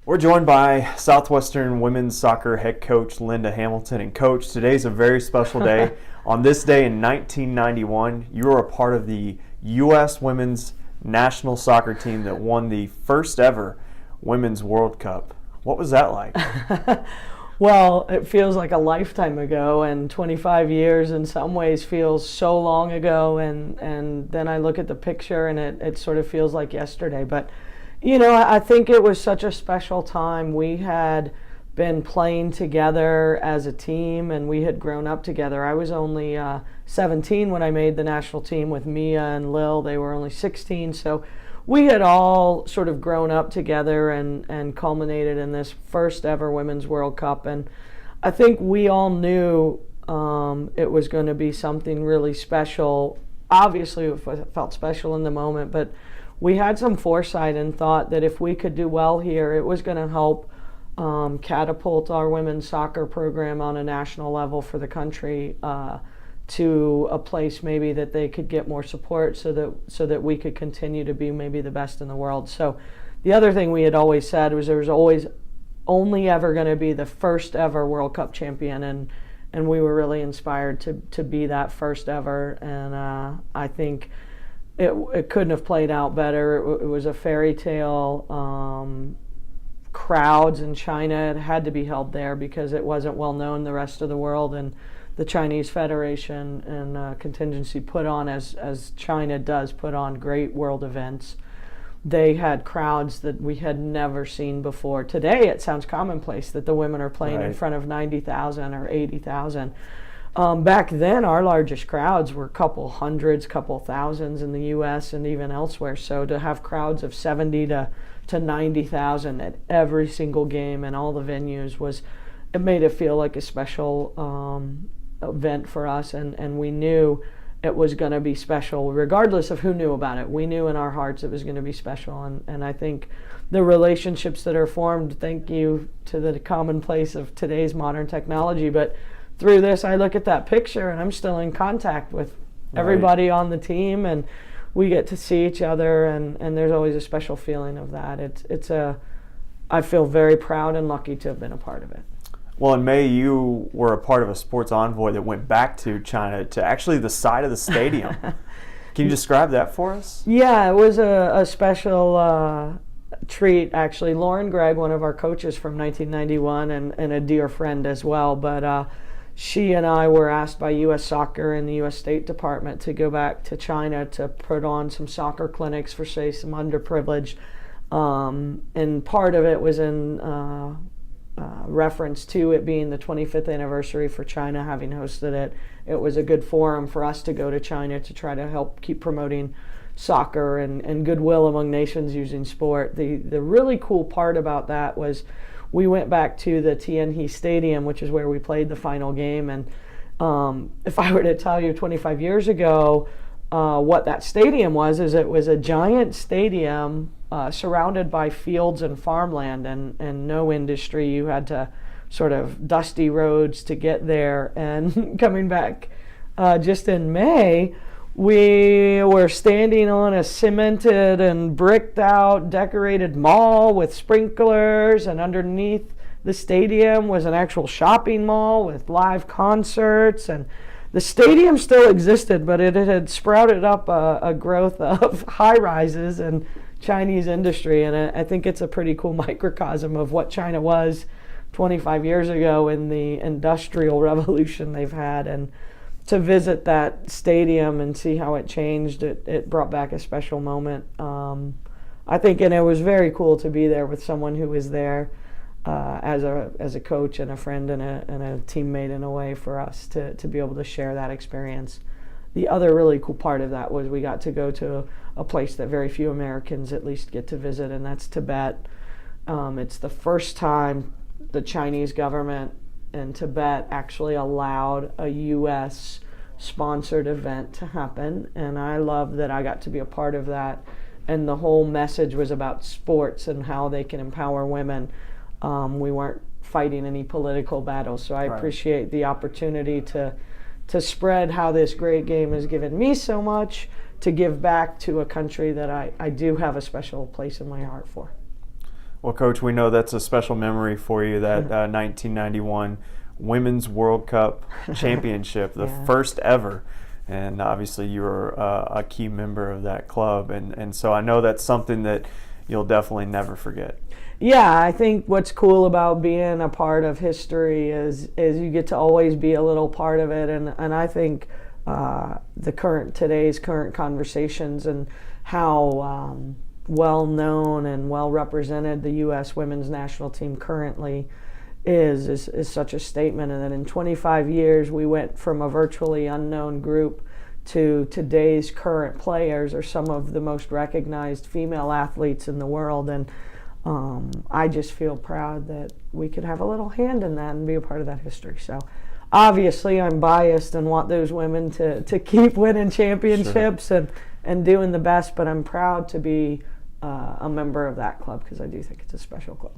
We're joined by Southwestern women's soccer head coach Linda Hamilton. And Coach, today's a very special day. On this day in 1991, you were a part of the U.S. women's national soccer team that won the first ever Women's World Cup. What was that like? Well, it feels like a lifetime ago, and 25 years in some ways feels so long ago, and then I look at the picture and it sort of feels like yesterday. But I think it was such a special time. We had been playing together as a team, and we had grown up together. I was only 17 when I made the national team with Mia and Lil. They were only 16, so we had all sort of grown up together and culminated in this first ever Women's World Cup. And I think we all knew it was going to be something really special. Obviously, it felt special in the moment, but we had some foresight and thought that if we could do well here, it was going to help catapult our women's soccer program on a national level for the country to a place maybe that they could get more support so that we could continue to be maybe the best in the world. So the other thing we had always said was there was always only ever going to be the first ever World Cup champion, and we were really inspired to be that first ever. And I think it couldn't have played out better. It was a fairy tale. Crowds in China, it had to be held there because it wasn't well known the rest of the world, and the Chinese Federation and contingency put on, as China does, put on great world events. They had crowds that we had never seen before. Today it sounds commonplace that the women are playing in front of 90,000 or 80,000. Back then, our largest crowds were a couple hundreds, couple thousands in the U.S. and even elsewhere. So to have crowds of 70 to 90,000 at every single game and all the venues it made it feel like a special event for us, and we knew it was going to be special regardless of who knew about it. We knew in our hearts it was going to be special, and I think the relationships that are formed, thank you to the commonplace of today's modern technology, but through this, I look at that picture and I'm still in contact with everybody on the team, and we get to see each other, and there's always a special feeling of that. I feel very proud and lucky to have been a part of it. Well, in May, you were a part of a sports envoy that went back to China, to actually the side of the stadium. Can you describe that for us? Yeah, it was a special treat, actually. Lauren Gregg, one of our coaches from 1991 and a dear friend as well, but she and I were asked by U.S. Soccer and the U.S. State Department to go back to China to put on some soccer clinics for, say, some underprivileged. And part of it was in reference to it being the 25th anniversary for China having hosted it. It was a good forum for us to go to China to try to help keep promoting soccer and goodwill among nations using sport. The really cool part about that was we went back to the Tianhe Stadium, which is where we played the final game. And if I were to tell you 25 years ago what that stadium was, is it was a giant stadium surrounded by fields and farmland and no industry. You had to sort of dusty roads to get there. And coming back just in May, we were standing on a cemented and bricked out, decorated mall with sprinklers, and underneath the stadium was an actual shopping mall with live concerts. And the stadium still existed, but it had sprouted up a growth of high-rises and Chinese industry. And I think it's a pretty cool microcosm of what China was 25 years ago in the industrial revolution they've had. And to visit that stadium and see how it changed, it brought back a special moment. I think, and it was very cool to be there with someone who was there as a coach and a friend and a teammate in a way for us to be able to share that experience. The other really cool part of that was we got to go to a place that very few Americans at least get to visit, and that's Tibet. It's the first time the Chinese government and Tibet actually allowed a U.S. sponsored event to happen, and I love that I got to be a part of that. And the whole message was about sports and how they can empower women. We weren't fighting any political battles, so I appreciate the opportunity to spread how this great game has given me so much, to give back to a country that I do have a special place in my heart for. Well, Coach, we know that's a special memory for you, that 1991 Women's World Cup Championship, the first ever. And obviously you were a key member of that club. And so I know that's something that you'll definitely never forget. Yeah, I think what's cool about being a part of history is you get to always be a little part of it. And I think today's current conversations and how well known and well represented the U.S. women's national team currently is such a statement. And then in 25 years, we went from a virtually unknown group to today's current players are some of the most recognized female athletes in the world. And I just feel proud that we could have a little hand in that and be a part of that history. So obviously I'm biased and want those women to keep winning championships and doing the best, but I'm proud to be a member of that club because I do think it's a special club.